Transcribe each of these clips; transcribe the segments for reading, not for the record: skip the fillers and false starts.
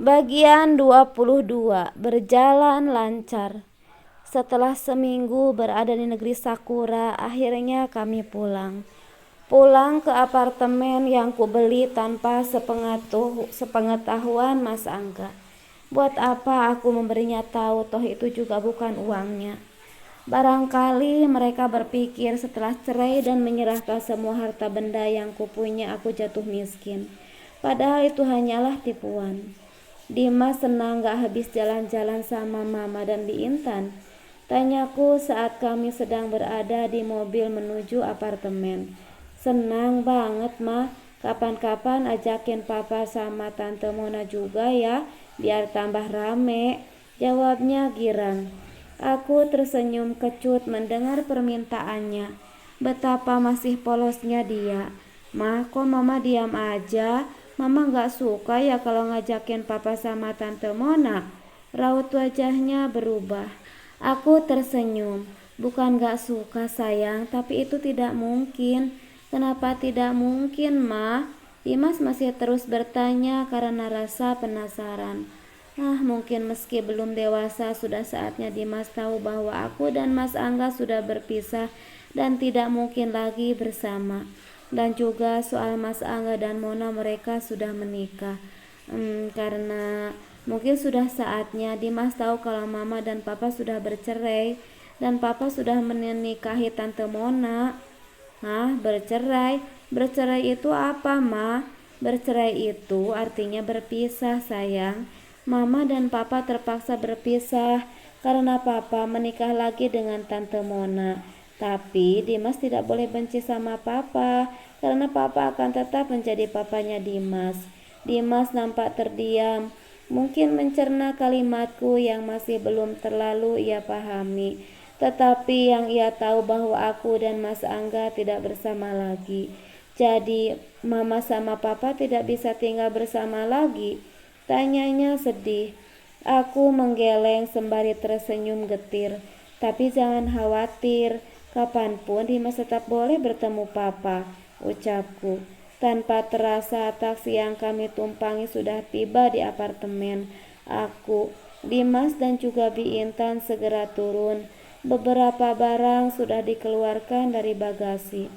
Bagian 22. Berjalan lancar. Setelah seminggu berada di negeri Sakura, akhirnya kami pulang. Pulang ke apartemen yang kubeli tanpa sepengetahuan Mas Angga. Buat apa aku memberinya tahu, toh itu juga bukan uangnya. Barangkali mereka berpikir setelah cerai dan menyerahkan semua harta benda yang kupunya, aku jatuh miskin. Padahal itu hanyalah tipuan. Dimas senang gak habis jalan-jalan sama Mama dan Bi Intan? Tanyaku saat kami sedang berada di mobil menuju apartemen. Senang banget, Ma. Kapan-kapan ajakin Papa sama Tante Mona juga ya, biar tambah rame. Jawabnya girang. Aku tersenyum kecut mendengar permintaannya. Betapa masih polosnya dia. Ma, kok Mama diam aja? Mama gak suka ya kalau ngajakin Papa sama Tante Mona. Raut wajahnya berubah. Aku tersenyum. Bukan gak suka sayang, tapi itu tidak mungkin. Kenapa tidak mungkin, Ma? Dimas masih terus bertanya karena rasa penasaran. Mungkin meski belum dewasa, sudah saatnya Dimas tahu bahwa aku dan Mas Angga sudah berpisah dan tidak mungkin lagi bersama. Dan juga soal Mas Angga dan Mona, mereka sudah menikah. Karena mungkin sudah saatnya Dimas tahu kalau Mama dan Papa sudah bercerai dan Papa sudah menikahi Tante Mona. Bercerai? Bercerai itu apa, Ma? Bercerai itu artinya berpisah, sayang. Mama dan Papa terpaksa berpisah karena Papa menikah lagi dengan Tante Mona. Tapi Dimas tidak boleh benci sama Papa karena Papa akan tetap menjadi papanya Dimas. Dimas nampak terdiam, mungkin mencerna kalimatku yang masih belum terlalu ia pahami. Tetapi yang ia tahu bahwa aku dan Mas Angga tidak bersama lagi. Jadi Mama sama Papa tidak bisa tinggal bersama lagi? Tanyanya sedih. Aku menggeleng sembari tersenyum getir. Tapi jangan khawatir, kapanpun Dimas tetap boleh bertemu Papa, ucapku. Tanpa terasa taksi yang kami tumpangi sudah tiba di apartemen. Aku, Dimas dan juga Bi Intan segera turun. Beberapa barang sudah dikeluarkan dari bagasi.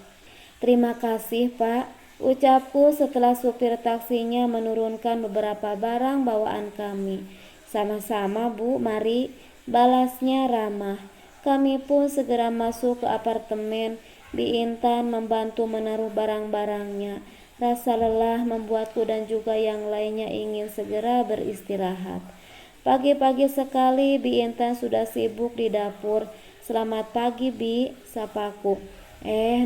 Terima kasih, Pak, ucapku setelah supir taksinya menurunkan beberapa barang bawaan kami. Sama-sama, Bu, mari, balasnya ramah. Kami pun segera masuk ke apartemen. Bi Intan membantu menaruh barang-barangnya. Rasa lelah membuatku dan juga yang lainnya ingin segera beristirahat. Pagi-pagi sekali Bi Intan sudah sibuk di dapur. Selamat pagi, Bi, sapaku.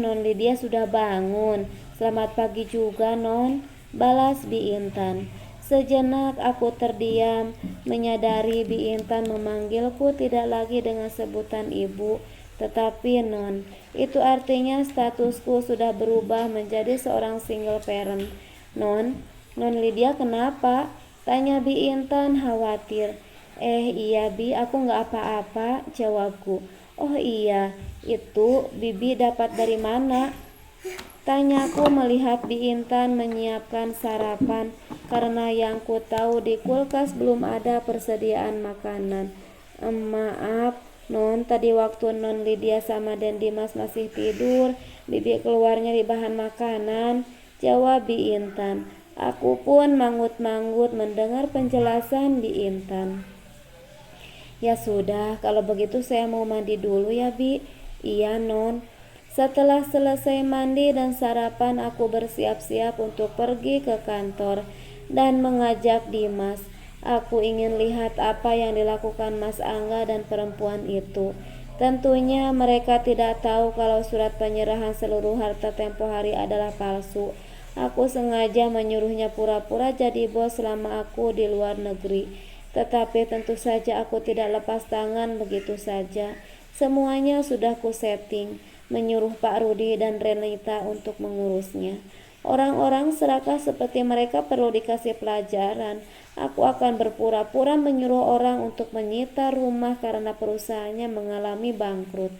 Non Lydia sudah bangun. Selamat pagi juga, Non, balas Bi Intan. Sejenak aku terdiam, menyadari Bi Intan memanggilku tidak lagi dengan sebutan ibu, tetapi Non. Itu artinya statusku sudah berubah menjadi seorang single parent. Non Lydia kenapa? Tanya Bi Intan khawatir. Iya Bi, aku gak apa-apa, jawabku. Oh iya, itu Bibi dapat dari mana? Tanyaku melihat Bi Intan menyiapkan sarapan karena yang ku tahu di kulkas belum ada persediaan makanan. Maaf, Non, tadi waktu Non Lydia sama dan Dimas masih tidur, Bibi keluarnya di bahan makanan, jawab Bi Intan. Aku pun manggut-manggut mendengar penjelasan Bi Intan. Ya sudah, kalau begitu saya mau mandi dulu ya, Bi. Iya, Non. Setelah selesai mandi dan sarapan, aku bersiap-siap untuk pergi ke kantor dan mengajak Dimas. Aku ingin lihat apa yang dilakukan Mas Angga dan perempuan itu. Tentunya mereka tidak tahu kalau surat penyerahan seluruh harta tempo hari adalah palsu. Aku sengaja menyuruhnya pura-pura jadi bos selama aku di luar negeri. Tetapi tentu saja aku tidak lepas tangan begitu saja. Semuanya sudah ku setting, menyuruh Pak Rudi dan Renita untuk mengurusnya. Orang-orang serakah seperti mereka perlu dikasih pelajaran. Aku akan berpura-pura menyuruh orang untuk menyita rumah karena perusahaannya mengalami bangkrut.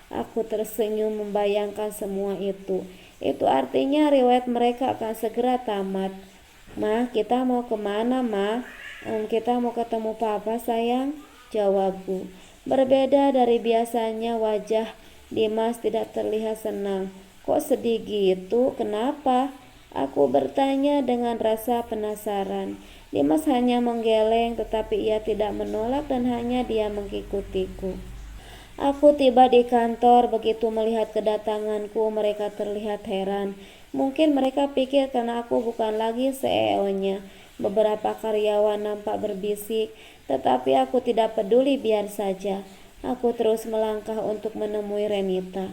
Aku tersenyum membayangkan semua itu. Itu artinya riwayat mereka akan segera tamat. Ma, kita mau kemana, Ma? Kita mau ketemu papa sayang, jawabku. Berbeda dari biasanya, wajah Dimas tidak terlihat senang. Kok sedih gitu? Kenapa? Aku bertanya dengan rasa penasaran. Dimas hanya menggeleng, tetapi ia tidak menolak dan hanya dia mengikutiku. Aku tiba di kantor. Begitu melihat kedatanganku, mereka terlihat heran. Mungkin mereka pikir karena aku bukan lagi CEO-nya. Beberapa karyawan nampak berbisik, tetapi aku tidak peduli, biar saja. Aku terus melangkah untuk menemui Renita.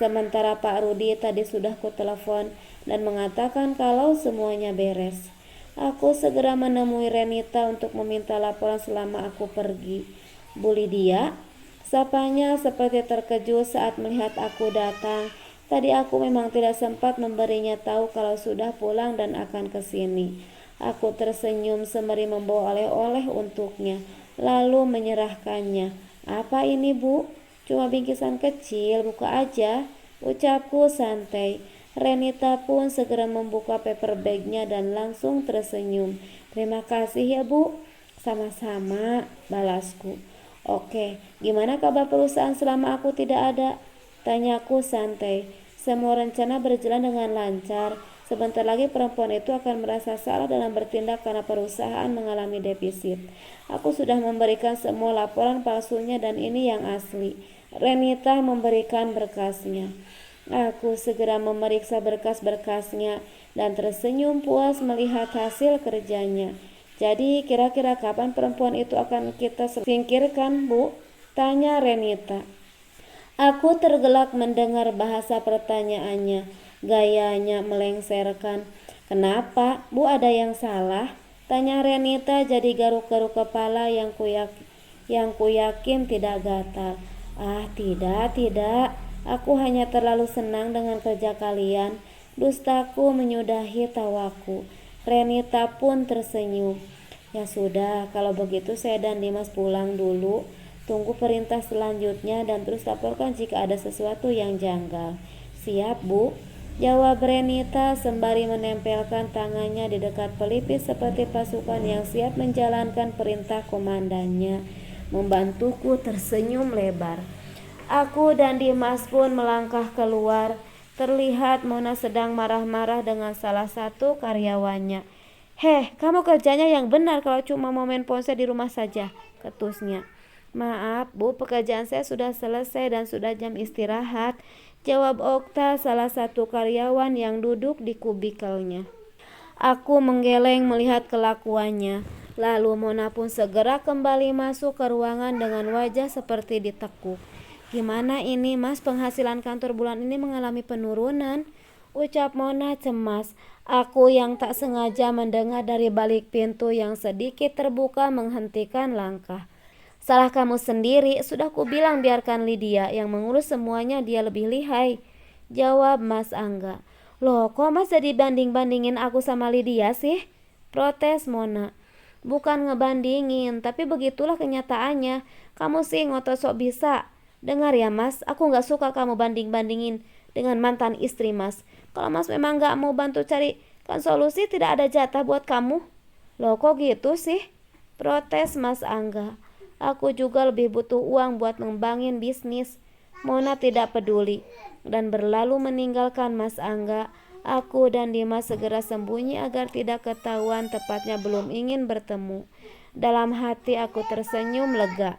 Sementara Pak Rudi tadi sudah kutelepon dan mengatakan kalau semuanya beres. Aku segera menemui Renita untuk meminta laporan selama aku pergi. Bu Lydia, sapanya seperti terkejut saat melihat aku datang. Tadi aku memang tidak sempat memberinya tahu kalau sudah pulang dan akan ke sini. Aku tersenyum sembari membawa oleh-oleh untuknya, lalu menyerahkannya. Apa ini, Bu? Cuma bingkisan kecil, buka aja, ucapku santai. Renita pun segera membuka paper bagnya dan langsung tersenyum. Terima kasih ya, Bu. Sama-sama, balasku. Oke, gimana kabar perusahaan selama aku tidak ada? Tanyaku santai. Semua rencana berjalan dengan lancar. Sebentar lagi perempuan itu akan merasa salah dalam bertindak karena perusahaan mengalami defisit. Aku sudah memberikan semua laporan palsunya dan ini yang asli. Renita memberikan berkasnya. Aku segera memeriksa berkas-berkasnya dan tersenyum puas melihat hasil kerjanya. Jadi kira-kira kapan perempuan itu akan kita singkirkan, Bu? Tanya Renita. Aku tergelak mendengar bahasa pertanyaannya. Gayanya melengsarkan. Kenapa, Bu, ada yang salah? Tanya Renita jadi garuk-garuk kepala yang kuyakin tidak gatal. Ah, tidak. Aku hanya terlalu senang dengan kerja kalian. Dustaku menyudahi tawaku. Renita pun tersenyum. Ya sudah, kalau begitu saya dan Dimas pulang dulu. Tunggu perintah selanjutnya dan terus laporkan jika ada sesuatu yang janggal. Siap, Bu, jawab Renita sembari menempelkan tangannya di dekat pelipis seperti pasukan yang siap menjalankan perintah komandannya. Membantuku tersenyum lebar. Aku dan Dimas pun melangkah keluar. Terlihat Mona sedang marah-marah dengan salah satu karyawannya. Heh, kamu kerjanya yang benar kalau cuma mau main ponsel di rumah saja, ketusnya. Maaf, Bu, pekerjaan saya sudah selesai dan sudah jam istirahat, jawab Okta, salah satu karyawan yang duduk di kubikelnya. Aku menggeleng melihat kelakuannya. Lalu Mona pun segera kembali masuk ke ruangan dengan wajah seperti ditekuk. Gimana ini, Mas, penghasilan kantor bulan ini mengalami penurunan, ucap Mona cemas. Aku yang tak sengaja mendengar dari balik pintu yang sedikit terbuka menghentikan langkah. Salah kamu sendiri, sudah kubilang biarkan Lydia yang mengurus semuanya, dia lebih lihai, jawab Mas Angga. Loh, kok Mas jadi banding-bandingin aku sama Lydia sih? Protes Mona. Bukan ngebandingin, tapi begitulah kenyataannya. Kamu sih ngotot sok bisa. Dengar ya Mas, aku gak suka kamu banding-bandingin dengan mantan istri Mas. Kalau Mas memang gak mau bantu carikan solusi, tidak ada jatah buat kamu. Loh, kok gitu sih? Protes Mas Angga. Aku juga lebih butuh uang buat ngembangin bisnis. Mona tidak peduli dan berlalu meninggalkan Mas Angga. Aku dan Dimas segera sembunyi agar tidak ketahuan, tepatnya belum ingin bertemu. Dalam hati aku tersenyum lega.